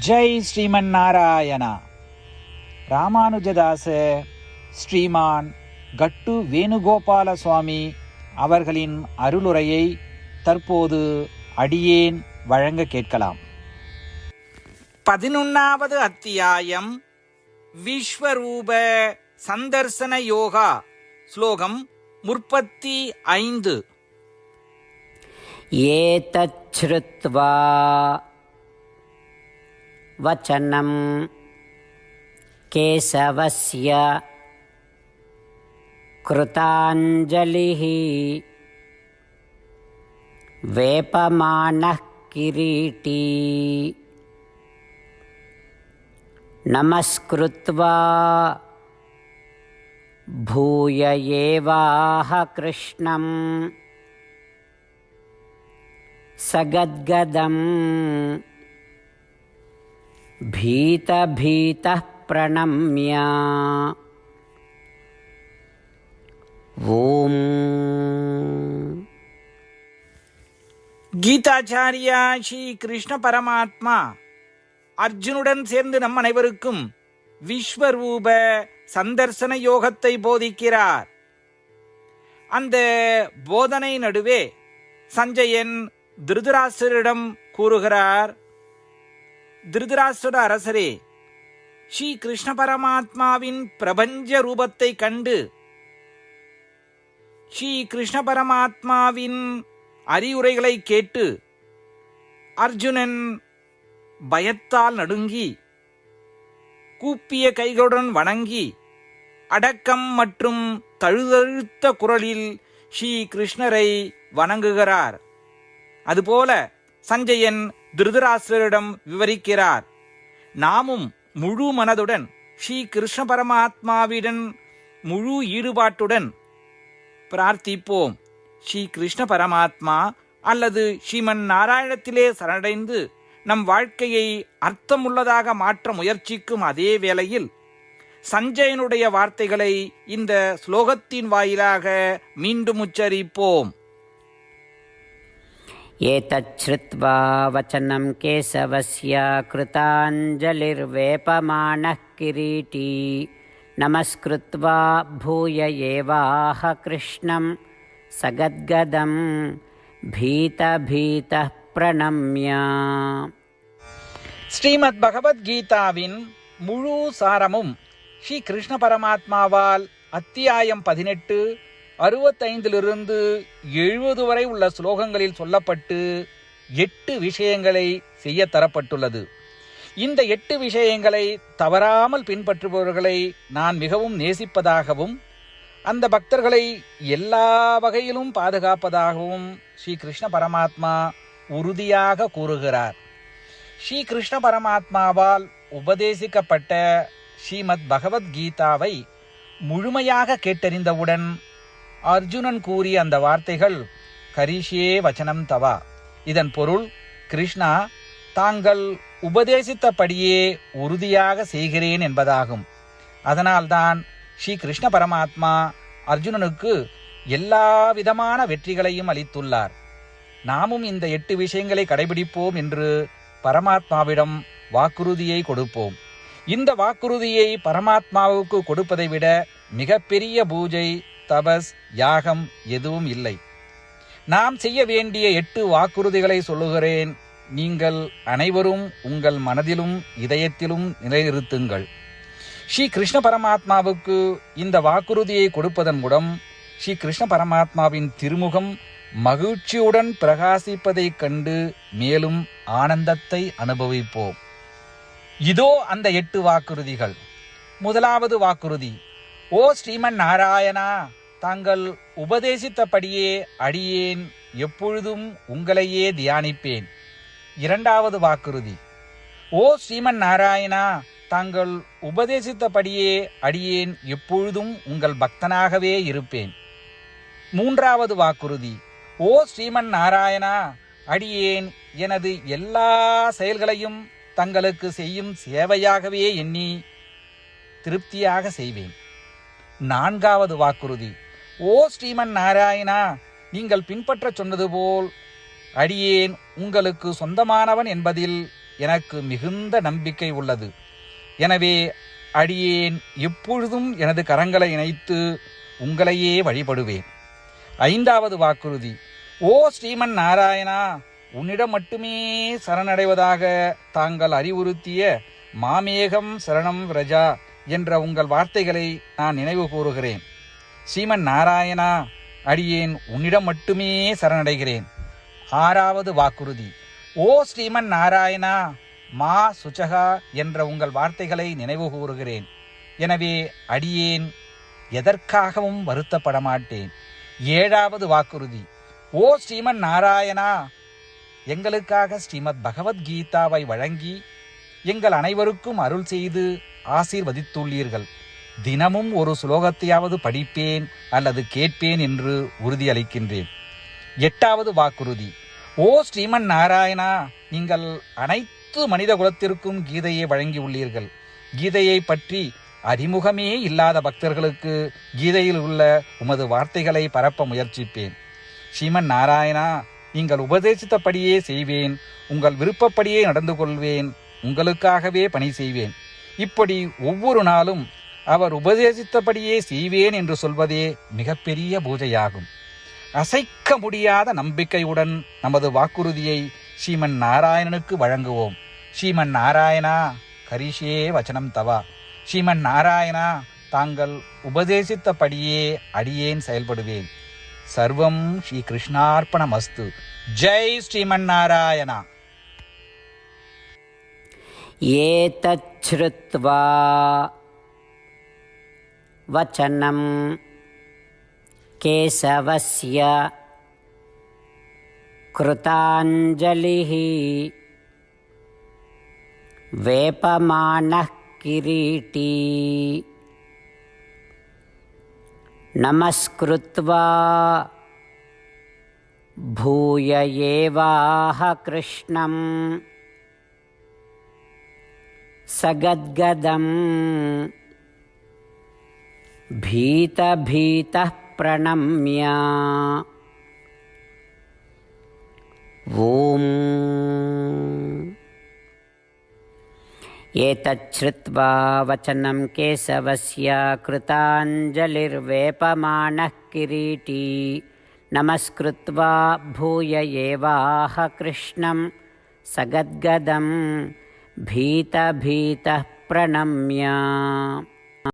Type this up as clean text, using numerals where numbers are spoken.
ஜெய் ஸ்ரீமன் நாராயணா. ராமானுஜதாச ஸ்ரீமான் கட்டு வேணுகோபால சுவாமி அவர்களின் அருளுரையை தற்போது அடியேன் வழங்க கேட்கலாம். 11வது அத்தியாயம் விஸ்வரூப சந்தர்சன யோகா. ஸ்லோகம் 35. ஏதச்ச்ருத்வா வசனம் கேசவஸ்ய கிருதாஞ்சலிः வேபமானः கிரீட்டி நமஸ்கிருத்வா பூய ஏவாஹ கிருஷ்ணம் சகத்கதம் பீதபீதः பிரணம்ய ஓம். கீதாச்சாரியா ஸ்ரீ கிருஷ்ண பரமாத்மா அர்ஜுனுடன் சேர்ந்து நம் அனைவருக்கும் விஸ்வரூப சந்தர்சன யோகத்தை போதிக்கிறார். அந்த போதனை நடுவே சஞ்சயன் திருதராஷ்டிரரிடம் கூறுகிறார், திருதராஷ்டிர அரசரே, ஸ்ரீ கிருஷ்ண பரமாத்மாவின் பிரபஞ்ச ரூபத்தை கண்டு ஸ்ரீ கிருஷ்ண பரமாத்மாவின் அறிவுரைகளை கேட்டு அர்ஜுனன் பயத்தால் நடுங்கி கூப்பிய கைகளுடன் வணங்கி அடக்கம் மற்றும் தழுதழுத்த குரலில் ஸ்ரீ கிருஷ்ணரை வணங்குகிறார். அதுபோல சஞ்சயன் திருதராஷ்டிரரிடம் விவரிக்கிறார். நாமும் முழு மனதுடன் ஸ்ரீ கிருஷ்ண பரமாத்மாவிடன் முழு ஈடுபாட்டுடன் பிரார்த்திப்போம். ஸ்ரீ கிருஷ்ண பரமாத்மா அல்லது ஸ்ரீமன் நாராயணத்திலே சரணடைந்து நம் வாழ்க்கையை அர்த்தமுள்ளதாக மாற்ற முயற்சிக்கும் அதே வேளையில் சஞ்சயனுடைய வார்த்தைகளை இந்த ஸ்லோகத்தின் வாயிலாக மீண்டும் உச்சரிப்போம். ஏதச்ச்ருத்வா வசனம் கேசவஸ்ய கிருதாஞ்சலிர்வேபமானः கிரீட்டி நமஸ்கிருத்வா பூய ஏவாஹ கிருஷ்ணம் சகத்கதம் பீதபீதः பிரணம்ய. ஸ்ரீமத் பகவத்கீதாவின் முழு சாரமும் ஸ்ரீ கிருஷ்ண பரமாத்மாவால் அத்தியாயம் 18 65 70 வரை உள்ள ஸ்லோகங்களில் சொல்லப்பட்டு 8 விஷயங்களை செய்ய தரப்பட்டுள்ளது. இந்த 8 விஷயங்களை தவறாமல் பின்பற்றுபவர்களை நான் மிகவும் நேசிப்பதாகவும் அந்த பக்தர்களை எல்லா வகையிலும் பாதுகாப்பதாகவும் ஸ்ரீ கிருஷ்ண பரமாத்மா உறுதியாக கூறுகிறார். ஸ்ரீ கிருஷ்ண பரமாத்மாவால் உபதேசிக்கப்பட்ட ஸ்ரீமத் பகவத்கீதாவை முழுமையாக கேட்டறிந்தவுடன் அர்ஜுனன் கூறிய அந்த வார்த்தைகள் கரிஷ்யே வச்சனம் தவா. இதன் பொருள், கிருஷ்ணா, தாங்கள் உபதேசித்தபடியே உறுதியாக செய்கிறேன் என்பதாகும். அதனால்தான் ஸ்ரீ கிருஷ்ண பரமாத்மா அர்ஜுனனுக்கு எல்லா விதமான வெற்றிகளையும் அளித்துள்ளார். நாமும் இந்த 8 விஷயங்களை கடைபிடிப்போம் என்று பரமாத்மாவிடம் வாக்குறுதியை கொடுப்போம். இந்த வாக்குறுதியை பரமாத்மாவுக்கு கொடுப்பதை விட மிகப்பெரிய பூஜை, தபஸ், யாகம் எதுவும் இல்லை. நாம் செய்ய வேண்டிய 8 வாக்குறுதிகளை சொல்லுகிறேன். நீங்கள் அனைவரும் உங்கள் மனதிலும் இதயத்திலும் நிலைநிறுத்துங்கள். ஸ்ரீ கிருஷ்ண பரமாத்மாவுக்கு இந்த வாக்குறுதியை கொடுப்பதன் மூலம் ஸ்ரீ கிருஷ்ண பரமாத்மாவின் திருமுகம் மகிழ்ச்சியுடன் பிரகாசிப்பதைக் கண்டு மேலும் ஆனந்தத்தை அனுபவிப்போம். இதோ அந்த 8 வாக்குறுதிகள். முதலாவது வாக்குறுதி, ஓ ஸ்ரீமன் நாராயணா, தாங்கள் உபதேசித்தபடியே அடியேன் எப்பொழுதும் உங்களையே தியானிப்பேன். இரண்டாவது வாக்குறுதி, ஓ ஸ்ரீமன் நாராயணா, தாங்கள் உபதேசித்தபடியே அடியேன் எப்பொழுதும் உங்கள் பக்தனாகவே இருப்பேன். மூன்றாவது வாக்குறுதி, ஓ ஸ்ரீமன் நாராயணா, அடியேன் எனது எல்லா செயல்களையும் தங்களுக்கு செய்யும் சேவையாகவே எண்ணி திருப்தியாக செய்வேன். நான்காவது வாக்குறுதி, ஓ ஸ்ரீமன் நாராயணா, நீங்கள் பின்பற்ற சொன்னது போல் அடியேன் உங்களுக்கு சொந்தமானவன் என்பதில் எனக்கு மிகுந்த நம்பிக்கை உள்ளது. எனவே அடியேன் எப்பொழுதும் எனது கரங்களை இணைத்து உங்களையே வழிபடுவேன். 5வது வாக்குறுதி. ஓ ஸ்ரீமன் நாராயணா, உன்னிடம் மட்டுமே சரணடைவதாக தாங்கள் அறிவுறுத்திய மாமேகம் சரணம் விரஜா என்ற உங்கள் வார்த்தைகளை நான் நினைவு கூறுகிறேன். ஸ்ரீமன் நாராயணா, அடியேன் உன்னிடம் மட்டுமே சரணடைகிறேன். 6வது வாக்குறுதி. ஓ ஸ்ரீமன் நாராயணா, மா சுச்சகா என்ற உங்கள் வார்த்தைகளை நினைவு கூறுகிறேன். எனவே அடியேன் எதற்காகவும் வருத்தப்பட மாட்டேன். 7வது வாக்குறுதி. ஓ ஸ்ரீமன் நாராயணா, எங்களுக்காக ஸ்ரீமத் பகவத்கீதாவை வழங்கி எங்கள் அனைவருக்கும் அருள் செய்து ஆசீர்வதித்துள்ளீர்கள். தினமும் ஒரு சுலோகத்தையாவது படிப்பேன் அல்லது கேட்பேன் என்று உறுதியளிக்கின்றேன். 8வது வாக்குறுதி. ஓ ஸ்ரீமன் நாராயணா, நீங்கள் அனைத்து மனித குலத்திற்கும் கீதையை வழங்கியுள்ளீர்கள். கீதையை பற்றி அறிமுகமே இல்லாத பக்தர்களுக்கு கீதையில் உள்ள உமது வார்த்தைகளை பரப்ப முயற்சிப்பேன். ஸ்ரீமன் நாராயணா, நீங்கள் உபதேசித்தபடியே செய்வேன். உங்கள் விருப்பப்படியே நடந்து கொள்வேன். உங்களுக்காகவே பணி செய்வேன். இப்படி ஒவ்வொரு நாளும் அவர் உபதேசித்தபடியே செய்வேன் என்று சொல்வதே மிகப்பெரிய பூஜையாகும். அசைக்க முடியாத நம்பிக்கையுடன் நமது வாக்குறுதியை ஸ்ரீமன் நாராயணனுக்கு வழங்குவோம். ஸ்ரீமன் நாராயணா, கரிஷே வச்சனம் தவா. ஸ்ரீமன் நாராயணா, தாங்கள் உபதேசித்தபடியே அடியேன் செயல்படுவேன். சர்வம் ஸ்ரீ கிருஷ்ணார்ப்பணமஸ்து. ஜெய் ஸ்ரீமன் நாராயணா. ஏதச்ச்ருத்வா வசனம் கேசவஸ்ய கிருதாஞ்சலிः வேபமானः கிரீட்டி நமஸ்கிருத்வா பூய ஏவாஹ கிருஷ்ணம் சகத்கதம் பீதபீதः பிரணம்ய ஓம். ஏதச்ச்ருத்வா வசனம் கேசவஸ்ய கிருதாஞ்சலிர்வேபமானः கிரீட்டி நமஸ்கிருத்வா பூய ஏவாஹ கிருஷ்ணம் சகத்கதம் பீதபீதः பிரணம்ய